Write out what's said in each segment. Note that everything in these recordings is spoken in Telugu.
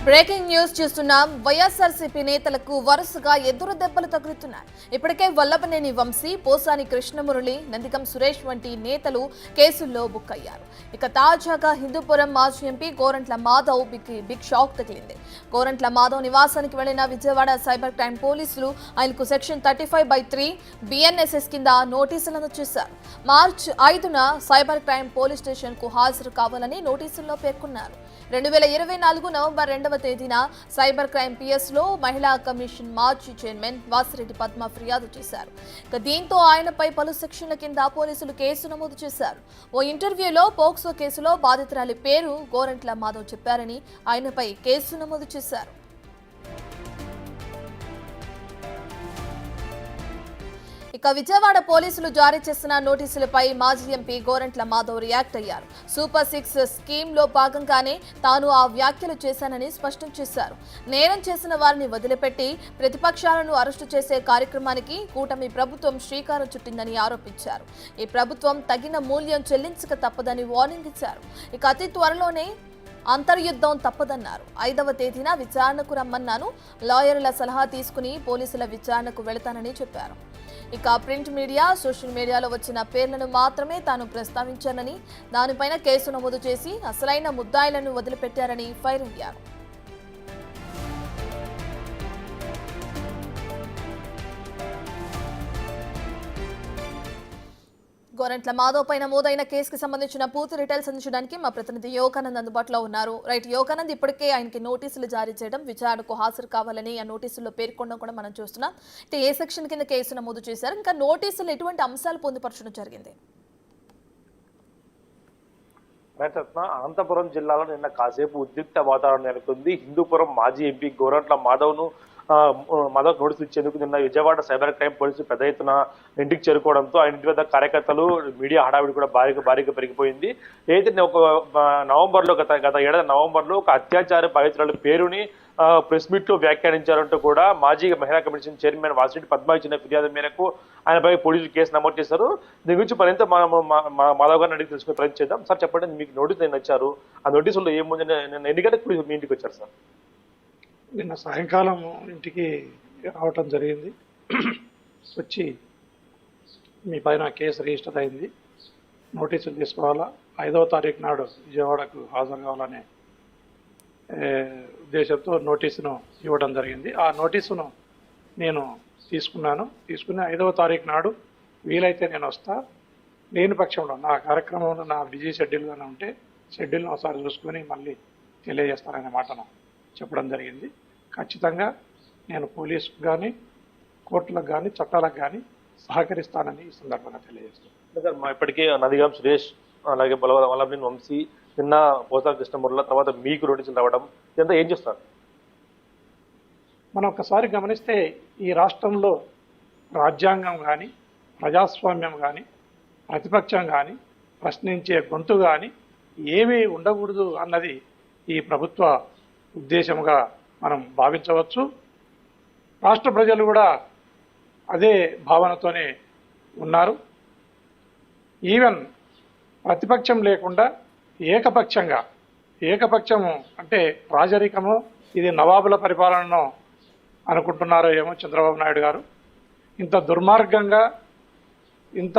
బ్రేకింగ్ న్యూస్ చూస్తున్నాం. వైఎస్ఆర్సీపీ నేతలకు వరుసగా ఎదురు దెబ్బలు తగులుతున్నాయి. ఇప్పటికే వల్లభనేని వంశీ, పోసాని కృష్ణమురళి, నందిగం సురేష్ వంటి నేతలు కేసుల్లో బుక్ అయ్యారు. ఇక తాజాగా హిందూపురం మాజీ MP Gorantla Madhav big shock తగిలింది. గోరంట్ల మాధవ్ నివాసానికి వెళ్లిన విజయవాడ సైబర్ క్రైమ్ పోలీసులు ఆయనకు సెక్షన్ 35/3 BNSS కింద నోటీసులను చేశారు. మార్చి 5న సైబర్ క్రైమ్ పోలీస్ స్టేషన్ కు హాజరు కావాలని నోటీసుల్లో పేర్కొన్నారు. 2024 నవంబర్ 2వ తేదీన సైబర్ క్రైమ్ PS లో మహిళా కమిషన్ మాజీ చైర్మన్ వాసిరెడ్డి పద్మ ఫిర్యాదు చేశారు. దీంతో ఆయనపై పలు సెక్షన్ల కింద పోలీసులు కేసు నమోదు చేశారు. ఓ ఇంటర్వ్యూలో పోక్సో కేసులో బాధితురాలి పేరు గోరంట్ల మాధవ్ చెప్పారని ఆయనపై కేసు నమోదు చేశారు. ఇక విజయవాడ పోలీసులు జారీ చేసిన నోటీసులపై మాజీ ఎంపీ గోరంట్ల మాధవ్ రియాక్ట్ అయ్యారు. సూపర్ 6 స్కీమ్ లో భాగంగానే తాను ఆ వ్యాఖ్యలు చేశానని స్పష్టం చేశారు. నేరం చేసిన వారిని వదిలిపెట్టి ప్రతిపక్షాలను అరెస్టు చేసే కార్యక్రమానికి కూటమి ప్రభుత్వం శ్రీకారం చుట్టిందని ఆరోపించారు. ఈ ప్రభుత్వం తగిన మూల్యం చెల్లించక తప్పదని వార్నింగ్ ఇచ్చారు. ఇక అతి త్వరలోనే అంతర్యుద్ధం తప్పదన్నారు. 5వ తేదీన విచారణకు రమ్మన్నాను. లాయర్ల సలహా తీసుకుని పోలీసుల విచారణకు వెళతానని చెప్పారు. ఇక ప్రింట్ మీడియా, సోషల్ మీడియాలో వచ్చిన పేర్లను మాత్రమే తాను ప్రస్తావించానని, దానిపైన కేసు నమోదు చేసి అసలైన ముద్దాయిలను వదిలిపెట్టారని ఫైర్ అయ్యారు. గోరంట్ల మాధవ్ పై నమోదైన కేసుకు సంబంధించిన పూర్తి డీటెయిల్స్ అందించడానికి మా ప్రతినిధి యోగానంద్ అందుబాటులో ఉన్నారు. రైట్ యోగానంద్, ఇప్పటికే ఆయనకి నోటీసులు జారీ చేయడం, విచారణకు హాజరు కావాలని ఆ నోటీసుల్లో పేర్కొనడం కూడా మనం చూస్తున్నాం. ఏ సెక్షన్ కింద కేసు నమోదు చేశారు, ఇంకా నోటీసులు ఎటువంటి అంశాలు పొందుపరచడం జరిగింది? అనంతపురం జిల్లాలో నిన్న కాసేపు ఉద్రిక్త వాతావరణం నెలకొంది. హిందూపురం మాజీ ఎంపీ గోరంట్ల మాధవ్ నోటీసులు ఇచ్చేందుకు నిన్న విజయవాడ సైబర్ క్రైమ్ పోలీసులు పెద్ద ఎత్తున ఇంటికి చేరుకోవడంతో ఆయన ఇంటి వద్ద కార్యకర్తలు, మీడియా హడావిడి కూడా భారీగా పెరిగిపోయింది. అయితే నవంబర్లో గత ఏడాది నవంబర్లో ఒక అత్యాచార బాధితురాల పేరుని ప్రెస్ మీట్ లో వ్యాఖ్యానించారంటూ కూడా మాజీ మహిళా కమిషన్ చైర్మన్ వాసిరెడ్డి పద్మ ఇచ్చిన ఫిర్యాదు మేరకు ఆయనపై పోలీసులు కేసు నమోదు చేశారు. దీని గురించి మరింత మాధవ్ గారిని అడిగి తెలుసుకునే ప్రయత్నం చేద్దాం. సార్ చెప్పండి, మీకు నోటీస్ నేను వచ్చారు, ఆ నోటీసులో ఏముంది, ఎన్ని గంటలకు మీ ఇంటికి వచ్చారు సార్? నిన్న సాయంకాలం ఇంటికి రావటం జరిగింది. వచ్చి మీ పైన కేసు రిజిస్టర్ అయింది, నోటీసులు తీసుకోవాలా, 5వ తారీఖు నాడు విజయవాడకు హాజరు కావాలనే ఉద్దేశంతో నోటీసును ఇవ్వడం జరిగింది. ఆ నోటీసును నేను తీసుకుని 5వ తారీఖు నాడు వీలైతే నేను వస్తా, లేని పక్షంలో నా కార్యక్రమంలో నా బిజీ షెడ్యూల్గానే ఉంటే షెడ్యూల్ని ఒకసారి చూసుకొని మళ్ళీ తెలియజేస్తాననే మాటను చెప్పడం జరిగింది. ఖచ్చితంగా నేను పోలీసుకు కానీ, కోర్టులకు కానీ, చట్టాలకు కానీ సహకరిస్తానని ఈ సందర్భంగా తెలియజేస్తాను. ఇప్పటికే నందిగం సురేష్, అలాగే వల్లభనేని వంశీ, నిన్న పోసాని కృష్ణమురళి, తర్వాత మీకు నోటీసులు రావడం, ఇదంతా ఏం చేస్తారు? మనం ఒకసారి గమనిస్తే ఈ రాష్ట్రంలో రాజ్యాంగం కానీ, ప్రజాస్వామ్యం కానీ, ప్రతిపక్షం కానీ, ప్రశ్నించే గొంతు కానీ ఏమీ ఉండకూడదు అన్నది ఈ ప్రభుత్వ ఉద్దేశంగా మనం భావించవచ్చు. రాష్ట్ర ప్రజలు కూడా అదే భావనతోనే ఉన్నారు. ఈవెన్ ప్రతిపక్షం లేకుండా ఏకపక్షము అంటే రాజరికము, ఇది నవాబుల పరిపాలనను అనుకుంటున్నారో ఏమో చంద్రబాబు నాయుడు గారు. ఇంత దుర్మార్గంగా, ఇంత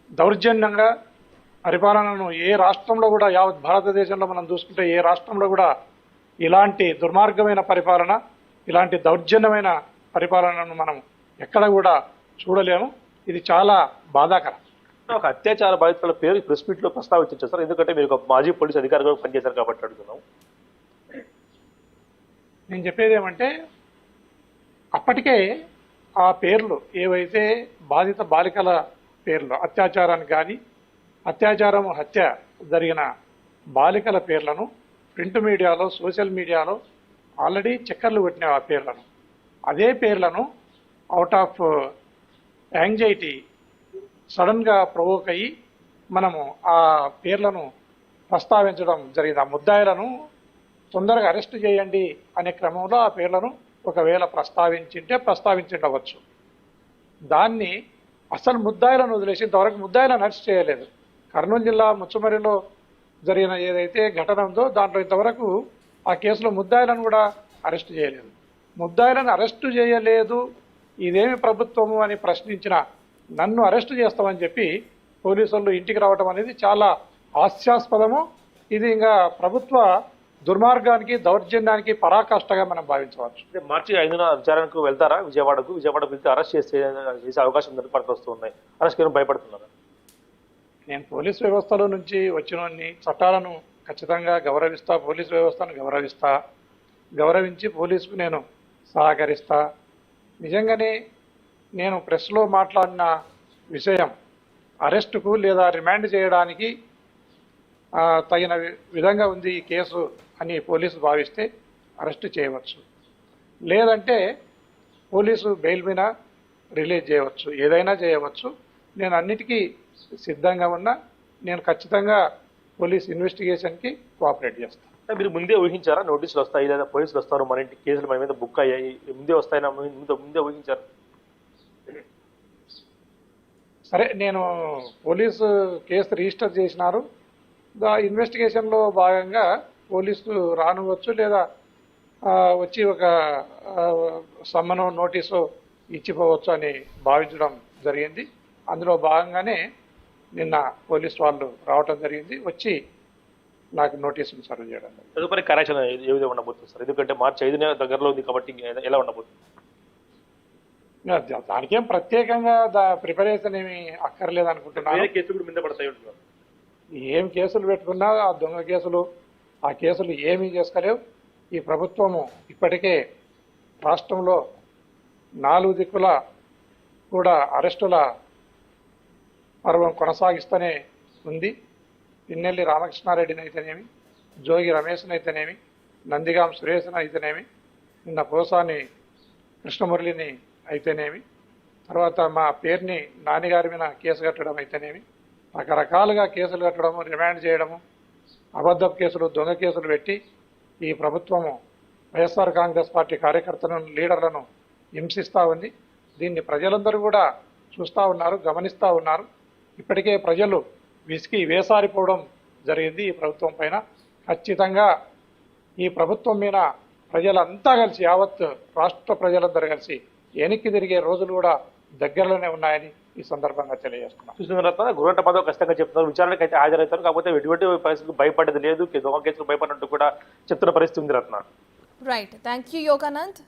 దౌర్జన్యంగా పరిపాలనను ఏ రాష్ట్రంలో కూడా, యావత్ భారతదేశంలో మనం చూసుకుంటే ఏ రాష్ట్రంలో కూడా ఇలాంటి దుర్మార్గమైన పరిపాలన, ఇలాంటి దౌర్జన్యమైన పరిపాలనను మనం ఎక్కడ కూడా చూడలేము. ఇది చాలా బాధాకరం. ఒక అత్యాచార బాధితుల పేరు ప్రెస్ మీట్ లో ప్రస్తావించారు సార్, ఎందుకంటే మీరు ఒక మాజీ పోలీస్ అధికారిగా పనిచేశారు కాబట్టి అడుగుతున్నాం. నేను చెప్పేది ఏమంటే, అప్పటికే ఆ పేర్లు ఏవైతే బాధిత బాలికల పేర్లు, అత్యాచారానికి కానీ, హత్య జరిగిన బాలికల పేర్లను ప్రింట్ మీడియాలో, సోషల్ మీడియాలో ఆల్రెడీ చక్కర్లు కొట్టిన ఆ పేర్లను, అదే పేర్లను అవుట్ ఆఫ్ యాంగ్జైటీ సడన్గా ప్రొవోక్ అయ్యి మనము ఆ పేర్లను ప్రస్తావించడం జరిగింది. ఆ ముద్దాయిలను తొందరగా అరెస్ట్ చేయండి అనే క్రమంలో ఆ పేర్లను ఒకవేళ ప్రస్తావించిండవచ్చు. దాన్ని అసలు ముద్దాయిలను వదిలేసి ఇంతవరకు ముద్దాయిలను అరెస్ట్ చేయలేదు. కర్నూలు జిల్లా ముచ్చమరిలో జరిగిన ఏదైతే ఘటన ఉందో దాంట్లో ఇంతవరకు ఆ కేసులో ముద్దాయిలను కూడా అరెస్ట్ చేయలేదు. ముద్దాయిలను అరెస్టు చేయలేదు, ఇదేమి ప్రభుత్వము అని ప్రశ్నించిన నన్ను అరెస్టు చేస్తామని చెప్పి పోలీసు వాళ్ళు ఇంటికి రావడం అనేది చాలా హాస్యాస్పదము. ఇది ఇంకా ప్రభుత్వ దుర్మార్గానికి, దౌర్జన్యానికి పరాకాష్ఠగా మనం భావించవచ్చు. అంటే మార్చి 5న విచారణకు వెళ్తారా? విజయవాడకు వెళ్తే అరెస్ట్ చేసే అవకాశం ఉందని వస్తున్నాయి. అరెస్ట్ చేయడం భయపడుతున్నారు. నేను పోలీస్ వ్యవస్థలో నుంచి వచ్చినోన్ని, చట్టాలను ఖచ్చితంగా గౌరవిస్తా, పోలీస్ వ్యవస్థను గౌరవించి పోలీసుకు నేను సహకరిస్తా. నిజంగానే నేను ప్రెస్లో మాట్లాడిన విషయం అరెస్టుకు లేదా రిమాండ్ చేయడానికి తగిన విధంగా ఉంది ఈ కేసు అని పోలీసు భావిస్తే అరెస్టు చేయవచ్చు, లేదంటే పోలీసు బెయిల్ మీద రిలీజ్ చేయవచ్చు, ఏదైనా చేయవచ్చు. నేను అన్నిటికీ సిద్ధంగా ఉన్నా. నేను ఖచ్చితంగా పోలీస్ ఇన్వెస్టిగేషన్కి కోఆపరేట్ చేస్తాను. మీరు ముందే ఊహించారా నోటీసులు వస్తాయి లేదా పోలీసులు వస్తారు, మన ఇంటి కేసులు మన మీద బుక్ అయ్యాయి, ముందే వస్తాయని ముందే ఊహించారు? సరే, నేను పోలీసు కేసు రిజిస్టర్ చేసినారు. ఇన్వెస్టిగేషన్లో భాగంగా పోలీసులు రానివచ్చు, లేదా వచ్చి ఒక సమ్మనో నోటీసు ఇచ్చిపోవచ్చు అని భావించడం జరిగింది. అందులో భాగంగానే నిన్న పోలీసు వాళ్ళు రావటం జరిగింది, వచ్చి నాకు నోటీసులు సర్వ్ చేయడం. తదుపరి కార్యాచరణ ఏ విధంగా ఉండబోతుంది సార్? ఎందుకంటే మార్చి 5నే దగ్గరలో ఉంది కాబట్టి ఎలా ఉండబోతుంది? దానికేం ప్రత్యేకంగా ప్రిపరేషన్ ఏమి అక్కర్లేదు అనుకుంటున్నాను. కేసులు కూడా మీద పడతాయి. ఏం కేసులు పెట్టుకున్నా ఆ దొంగ కేసులు, ఆ కేసులు ఏమీ చేసుకోలేవు. ఈ ప్రభుత్వము ఇప్పటికే రాష్ట్రంలో 4 దిక్కుల కూడా అరెస్టుల పర్వం కొనసాగిస్తూనే ఉంది. పిన్నెల్లి రామకృష్ణారెడ్డిని అయితేనేమి, జోగి రమేష్ని అయితేనేమి, నందిగాం సురేష్ని అయితేనేమి, నిన్న పోసాని కృష్ణమురళిని అయితేనేమి, తర్వాత మా పేరుని నాన్నగారి మీద కేసు కట్టడం అయితేనేమి, రకరకాలుగా కేసులు కట్టడము, రిమాండ్ చేయడము, అబద్ధపు కేసులు, దొంగ కేసులు పెట్టి ఈ ప్రభుత్వము వైఎస్ఆర్ కాంగ్రెస్ పార్టీ కార్యకర్తలను, లీడర్లను హింసిస్తూ ఉంది. దీన్ని ప్రజలందరూ కూడా చూస్తూ ఉన్నారు, గమనిస్తూ ఉన్నారు. ఇప్పటికే ప్రజలు విసిగి వేసారిపోవడం జరిగింది ఈ ప్రభుత్వం పైన. ఖచ్చితంగా ఈ ప్రభుత్వం మీద ప్రజలంతా కలిసి, యావత్ రాష్ట్ర ప్రజలందరూ కలిసి వెనక్కి తిరిగే రోజులు కూడా దగ్గరలోనే ఉన్నాయని ఈ సందర్భంగా తెలియజేస్తున్నాం. చూసిన గురంట మాధవ్ ఖచ్చితంగా చెప్తున్నారు, విచారణకు అయితే హాజరవుతారు, కాకపోతే ఎటువంటి పరిస్థితులకు భయపడేది లేదు, దొంగ కేసులు భయపడినట్టు కూడా చెప్తున్న పరిస్థితి ఉంది Ratna. Right, thank you Yoganand.